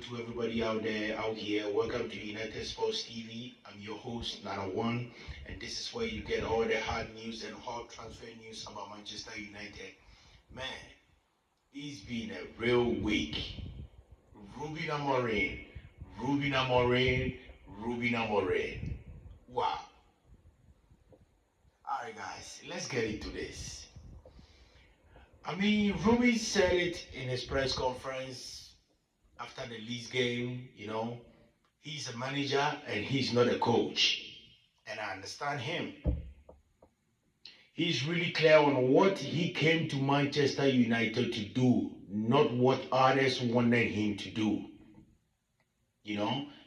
to everybody out there, out here. Welcome to United Sports TV. I'm your host, Nana One, and this is where you get all the hard news and hot transfer news about Manchester United. Man, it's been a real week. Ruben Amorim, Ruben Amorim, Ruben Amorim. Wow. Alright guys, let's get into this. Ruben said it in his press conference after the Leeds game, he's a manager and he's not a coach. And I understand him. He's really clear on what he came to Manchester United to do, not what others wanted him to do.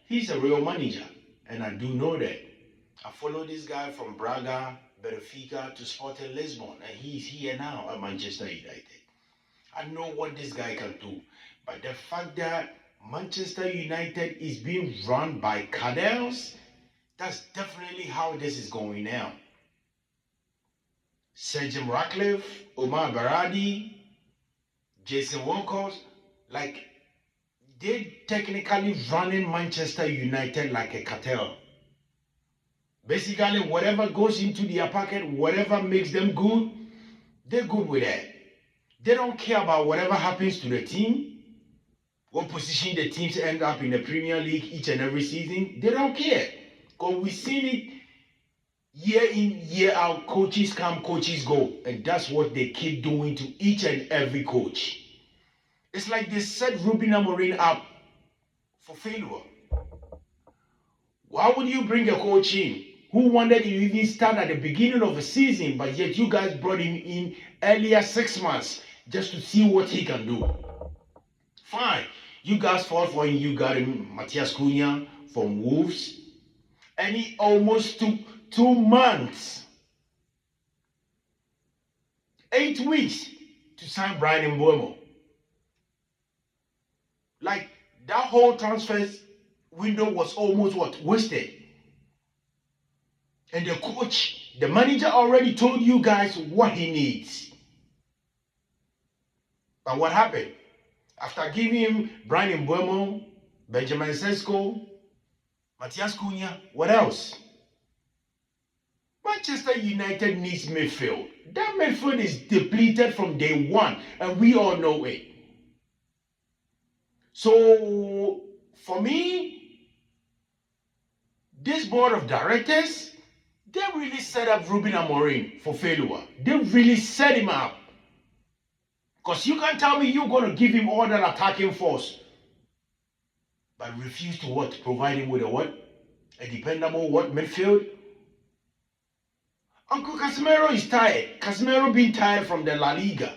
He's a real manager, and I do know that. I follow this guy from Braga, Benfica to Sporting Lisbon, and he's here now at Manchester United. I know what this guy can do, but the fact that Manchester United is being run by Cartels, that's definitely how this is going now. Ratcliffe, Omar, Berrade, Wilcox, they're technically running Manchester United like a cartel. Basically, whatever goes into their pocket, whatever makes them good, they're good with that. They don't care about whatever happens to the team, what position the teams end up in the Premier League each and every season. They don't care. Because we've seen it year in, year out. Coaches come, coaches go. And that's what they keep doing to each and every coach. It's like they set Ruben Amorim up for failure. Why would you bring a coach in who wanted to even start at the beginning of the season, but yet you guys brought him in earlier 6 months just to see what he can do? Fine. You guys fought for him. You got him, Matthias Cunha from Wolves. And he almost took 2 months, 8 weeks to sign Bryan Mbeumo. That whole transfer window was almost wasted. And the coach, the manager already told you guys what he needs. But what happened? After giving him Bryan Mbeumo, Benjamin Sesko, Matthias Cunha, what else? Manchester United needs midfield. That midfield is depleted from day one, and we all know it. So, for me, this board of directors, they really set up Ruben Amorim for failure. They really set him up. Because you can't tell me you're going to give him all that attacking force, but refuse to what? Provide him with a what? A dependable what? Midfield? Uncle Casemiro is tired. Casemiro being tired from the La Liga.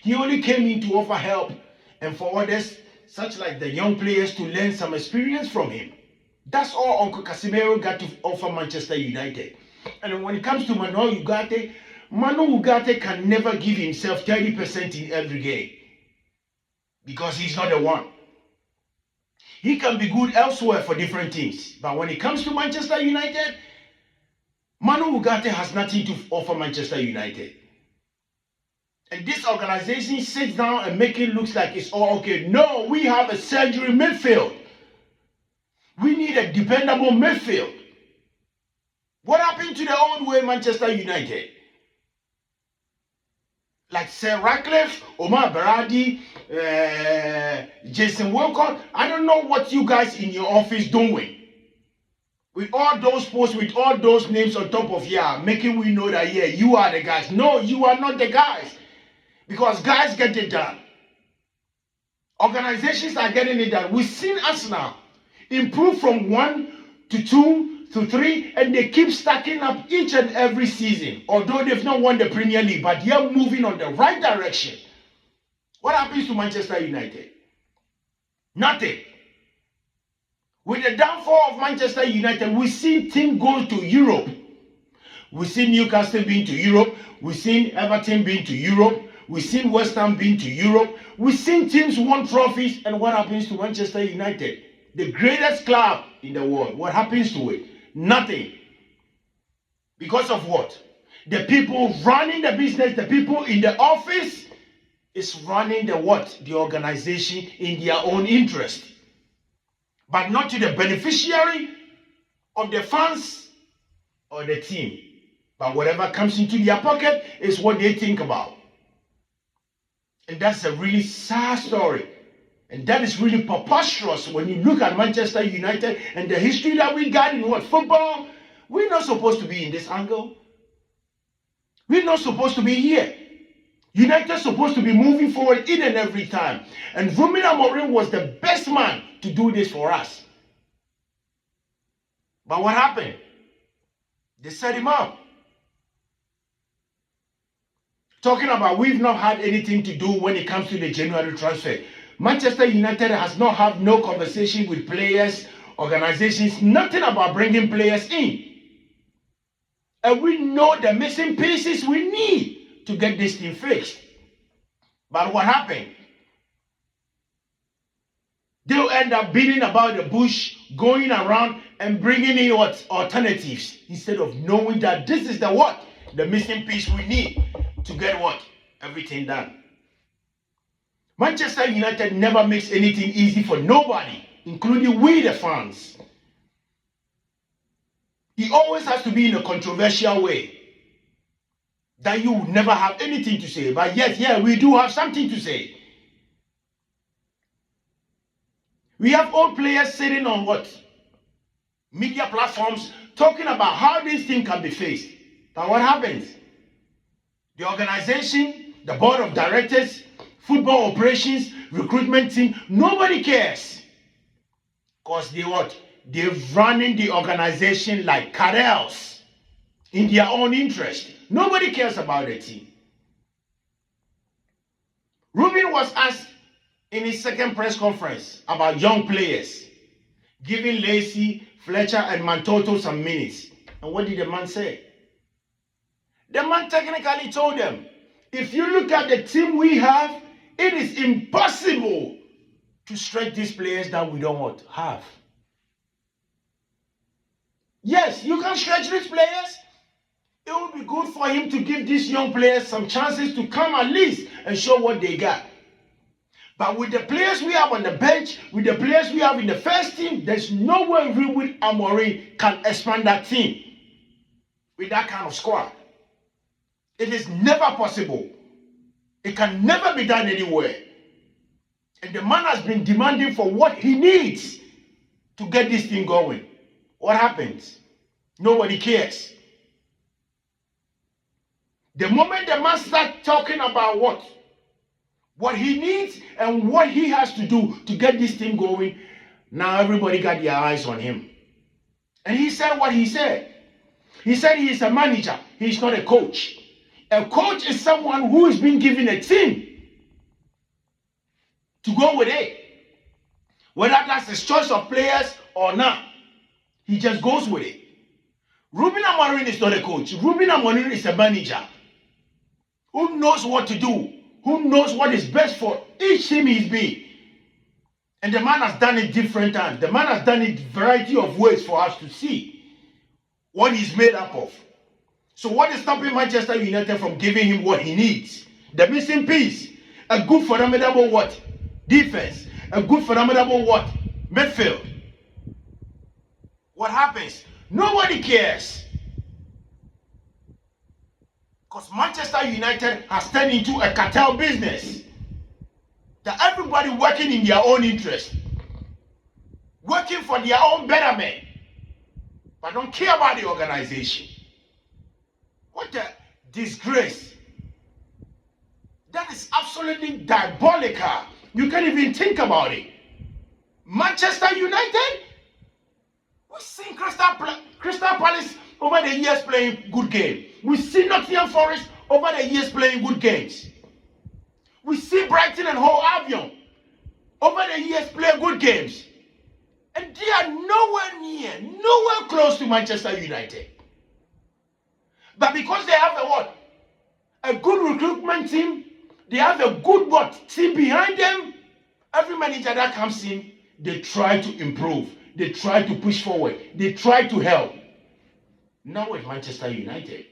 He only came in to offer help and for others, such like the young players, to learn some experience from him. That's all Uncle Casemiro got to offer Manchester United. And when it comes to Manu Ugarte can never give himself 30% in every game. Because he's not the one. He can be good elsewhere for different teams. But when it comes to Manchester United, Manu Ugarte has nothing to offer Manchester United. And this organization sits down and makes it look like it's all okay. No, we have a surgery midfield. We need a dependable midfield. What happened to the old way Manchester United? Like Sir Ratcliffe, Omar, Berrade, Wilcox. I don't know what you guys in your office doing. With all those posts, with all those names on top of here, making we know that, yeah, you are the guys. No, you are not the guys. Because guys get it done. Organizations are getting it done. We've seen Arsenal improve from 1 to 2 to 3, and they keep stacking up each and every season. Although they've not won the Premier League, but they are moving on the right direction. What happens to Manchester United? Nothing. With the downfall of Manchester United, we've seen teams go to Europe. We've seen Newcastle being to Europe. We've seen Everton being to Europe. We've seen West Ham being to Europe. We've seen teams win trophies. And what happens to Manchester United? The greatest club in the world. What happens to it? Nothing. Because of what? The people running the business, the people in the office is running the what? The organization in their own interest. but not to the beneficiary of the fans or the team. But whatever comes into their pocket is what they think about. And that's a really sad story. And that is really preposterous when you look at Manchester United and the history that we got in what? Football. We're not supposed to be in this angle. We're not supposed to be here. United's supposed to be moving forward in and every time. And Ruben Amorim was the best man to do this for us. But what happened? They set him up. Talking about we've not had anything to do when it comes to the January transfer. Manchester United has not had no conversation with players, organizations, nothing about bringing players in. And we know the missing pieces we need to get this thing fixed. But what happened? They'll end up beating about the bush, going around and bringing in what? Alternatives, instead of knowing that this is the what? The missing piece we need to get what? Everything done. Manchester United never makes anything easy for nobody, including we the fans. He always has to be in a controversial way that you would never have anything to say. But yes, yeah, we do have something to say. We have old players sitting on what? Media platforms talking about how this thing can be faced. But what happens? The organization, the board of directors, football operations, recruitment team, nobody cares. Because they what? They're running the organization like Cartels in their own interest. Nobody cares about the team. Ruben was asked in his second press conference about young players, giving Lacey, Fletcher, and Mantoto some minutes. And what did the man say? The man technically told them, if you look at the team we have, it is impossible to stretch these players that we don't want to have. Yes, you can stretch these players. It would be good for him to give these young players some chances to come at least and show what they got. But with the players we have on the bench, with the players we have in the first team, there's no way Ruben Amorim can expand that team with that kind of squad. It is never possible. It can never be done anywhere. And the man has been demanding for what he needs to get this thing going. What happens? Nobody cares. The moment the man starts talking about what he needs and what he has to do to get this thing going, now everybody got their eyes on him. And he said what he said. He said he is a manager. He's not a coach. A coach is someone who is being given a team to go with it. Whether that's his choice of players or not, he just goes with it. Ruben Amorim is not a coach. Ruben Amorim is a manager who knows what to do, who knows what is best for each team he's been. And the man has done it different times. The man has done it variety of ways for us to see what he's made up of. So what is stopping Manchester United from giving him what he needs? The missing piece. A good formidable what? Defense. A good formidable what? Midfield. What happens? Nobody cares. Because Manchester United has turned into a cartel business. That everybody working in their own interest. Working for their own betterment. But don't care about the organization. What a disgrace. That is absolutely diabolical. You can't even think about it. Manchester United? We've seen Crystal Palace over the years playing good games. We've seen Nottingham Forest over the years playing good games. We see Brighton and Hove Albion over the years play good games. And they are nowhere near, nowhere close to Manchester United. But because they have a good recruitment team, they have a good team behind them, every manager that comes in, they try to improve. They try to push forward. They try to help. Now with Manchester United.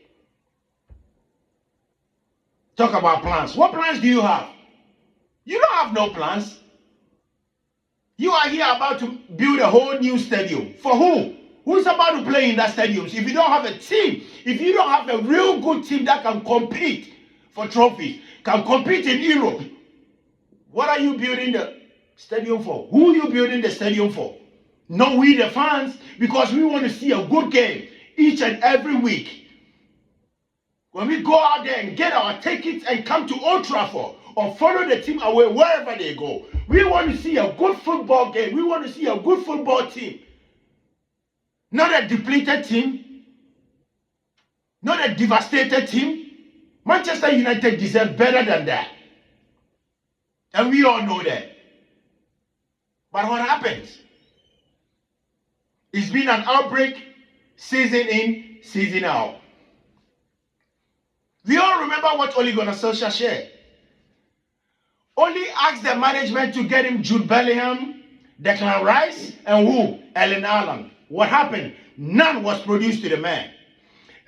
Talk about plans. What plans do you have? You don't have no plans. You are here about to build a whole new stadium. For who? Who's about to play in that stadium? If you don't have a team, if you don't have a real good team that can compete for trophies, can compete in Europe, what are you building the stadium for? Who are you building the stadium for? Not we the fans, because we want to see a good game each and every week. When we go out there and get our tickets and come to Old Trafford or follow the team away wherever they go, we want to see a good football game. We want to see a good football team. Not a depleted team. Not a devastated team. Manchester United deserve better than that. And we all know that. But what happens? It's been an outbreak, season in, season out. We all remember what Ole Gunnar Solskjaer shared. Ole asked the management to get him Jude Bellingham, Declan Rice, and who? Erling Haaland. What happened? None was produced to the man.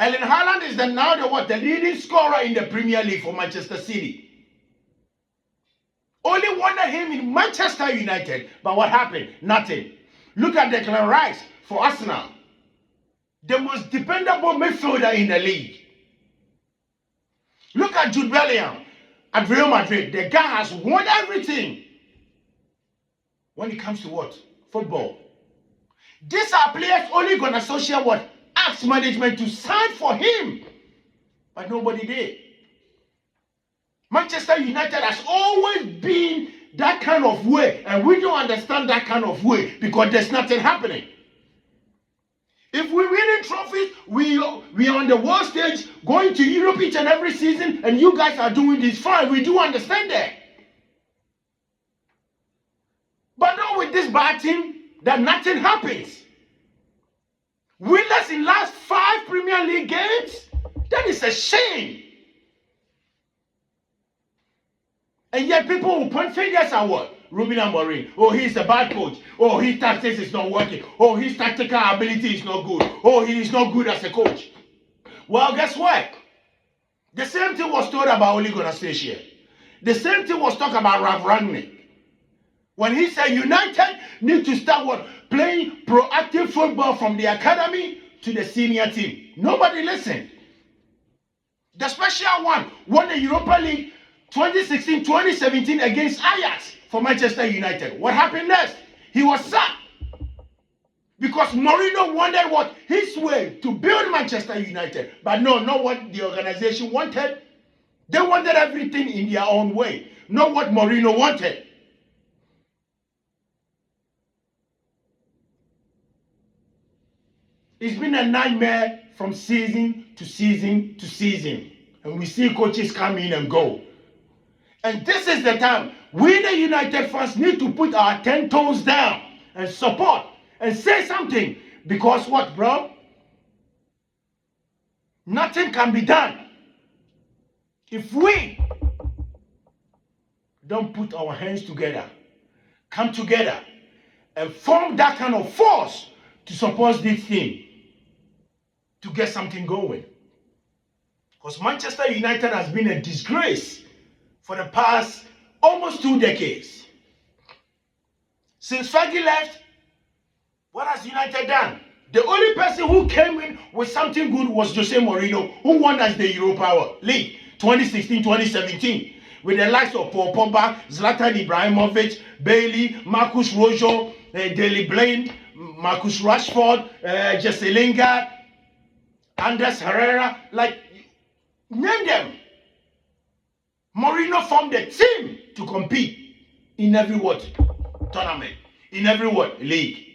Erling Haaland is now the leading scorer in the Premier League for Manchester City. Only wanted him in Manchester United, but what happened? Nothing. Look at Declan Rice for Arsenal, the most dependable midfielder in the league. Look at Jude Bellingham at Real Madrid. The guy has won everything when it comes to what? Football. These are players only going to associate what? Ask management to sign for him. But nobody did. Manchester United has always been that kind of way. And we don't understand that kind of way because there's nothing happening. If we're winning trophies, we are on the world stage, going to Europe each and every season, and you guys are doing this fine. We do understand that. But not with this bad team, that nothing happens. Winners in last 5 Premier League games? That is a shame. And yet people will point fingers at what? Ruben Amorim. Oh, he's a bad coach. Oh, his tactics is not working. Oh, his tactical ability is not good. Oh, he is not good as a coach. Well, guess what? The same thing was told about Ole Gunnar Solskjaer. The same thing was talked about Ratcliffe. When he said United need to start what? Playing proactive football from the academy to the senior team. Nobody listened. The special one won the Europa League 2016-2017 against Ajax for Manchester United. What happened next? He was sacked. Because Mourinho wanted what? His way to build Manchester United. But no, not what the organization wanted. They wanted everything in their own way. Not what Mourinho wanted. It's been a nightmare from season to season to season. And we see coaches come in and go. And this is the time we, the United fans, need to put our 10 toes down and support and say something. Because what, bro? Nothing can be done if we don't put our hands together, come together, and form that kind of force to support this team to get something going. Because Manchester United has been a disgrace for the past almost 2 decades. Since Fergie left, what has United done? The only person who came in with something good was Jose Mourinho, who won us the Europa League 2016-2017 with the likes of Paul Pogba, Zlatan Ibrahimovic, Bailey, Marcus Rojo, Daley Blind, Marcus Rashford, Jesse Lingard, Andres Herrera, like, name them. Mourinho formed a team to compete in every what? Tournament, in every what? League.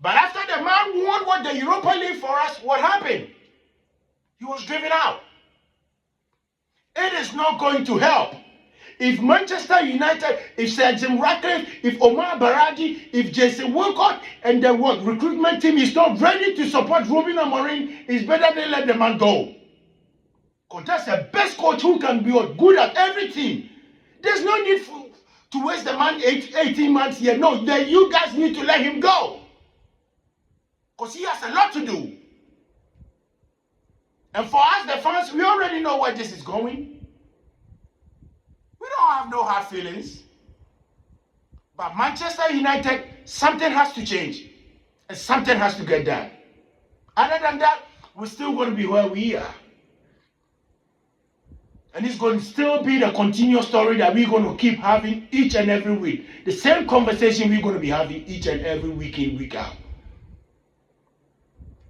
But after the man won what? The Europa League for us, what happened? He was driven out. It is not going to help. If Manchester United, if Sir Jim Ratcliffe, if Omar Berrade, if Jason Wilcox, and the what? Recruitment team is not ready to support Ruben Amorim, it's better they let the man go. Because that's the best coach who can be good at everything. There's no need to waste the man 18 months here. No, then you guys need to let him go. Because he has a lot to do. And for us, the fans, we already know where this is going. We don't have no hard feelings. But Manchester United, something has to change. And something has to get done. Other than that, we're still going to be where we are. And it's going to still be the continuous story that we're going to keep having each and every week. The same conversation we're going to be having each and every week in, week out.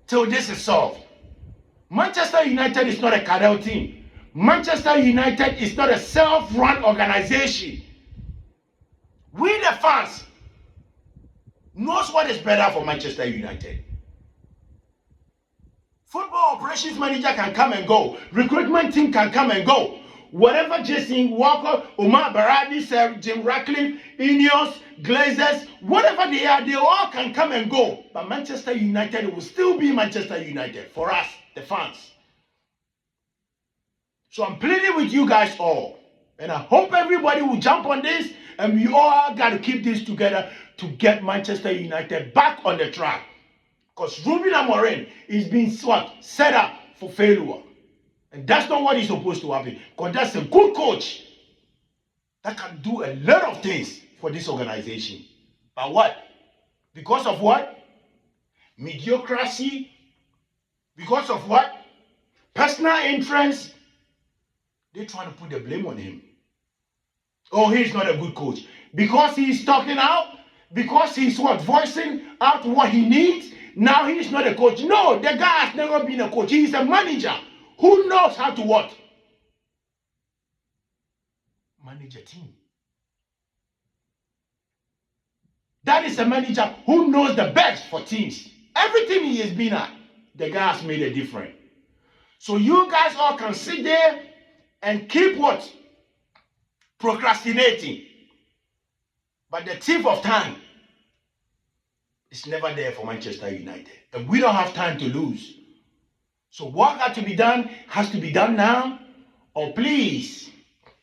Till this is solved. Manchester United is not a Cartel team. Manchester United is not a self-run organization. We the fans knows what is better for Manchester United. Football operations manager can come and go. Recruitment team can come and go. Whatever Jason Walker, Omar, Berrade, Sir Jim Ratcliffe, Ineos, Glazers, whatever they are, they all can come and go. But Manchester United will still be Manchester United for us, the fans. So I'm pleading with you guys all. And I hope everybody will jump on this. And we all got to keep this together to get Manchester United back on the track. Because Ruben Amorim is being set up for failure. And that's not what is supposed to happen. Because that's a good coach that can do a lot of things for this organization. But what? Because of what? Mediocrity. Because of what? Personal interest. They're trying to put the blame on him. Oh, he's not a good coach. Because he's talking out. Because he's voicing out what he needs. Now he's not a coach. No, the guy has never been a coach. He's a manager who knows how to what? Manage a team. That is a manager who knows the best for teams. Everything he has been at, the guy has made a difference. So you guys all can sit there and keep what? Procrastinating. But the thief of time is never there for Manchester United. And we don't have time to lose. So what got to be done has to be done now. Or please,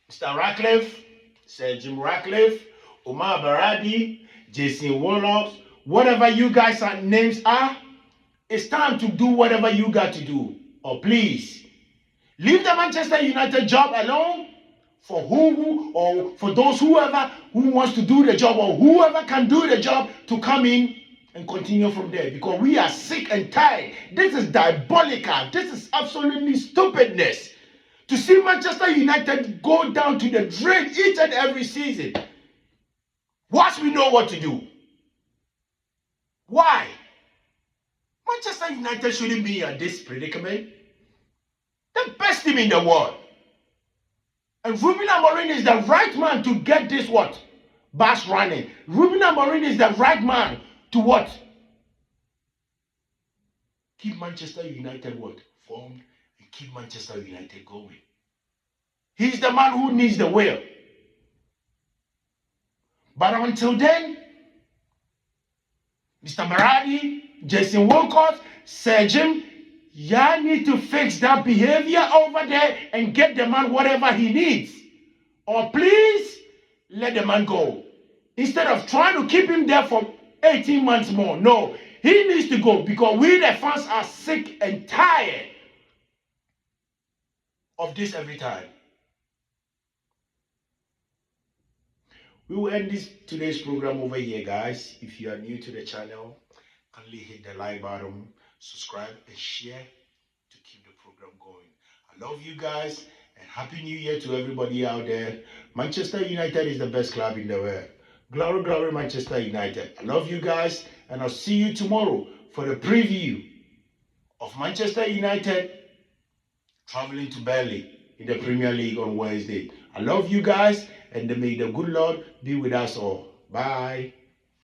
Mr. Ratcliffe, Sir Jim Ratcliffe, Omar Berrade, Jason Wilcox, whatever you guys' names are, it's time to do whatever you got to do. Or please, leave the Manchester United job alone for who or for those whoever who wants to do the job or whoever can do the job to come in and continue from there, because we are sick and tired. This is diabolical. This is absolutely stupidness. To see Manchester United go down to the drain each and every season. Once we know what to do. Why? Manchester United shouldn't be in this predicament. The best team in the world. And Ruben Amorim is the right man to get this what? Bus running. Ruben Amorim is the right man to what? Keep Manchester United what? Formed and keep Manchester United going. He's the man who needs the will. But until then, Mr. Berrade, Jason Wilcox, Sir Jim, y'all need to fix that behavior over there and get the man whatever he needs. Or please, let the man go. Instead of trying to keep him there for 18 months more. No, he needs to go because we the fans are sick and tired of this every time. We will end today's program over here, guys. If you are new to the channel, kindly hit the like button, subscribe and share to keep the program going. I love you guys and Happy New Year to everybody out there. Manchester United is the best club in the world. Glory, glory, Manchester United. I love you guys and I'll see you tomorrow for the preview of Manchester United traveling to Berrade in the Premier League on Wednesday. I love you guys and may the good Lord be with us all. Bye.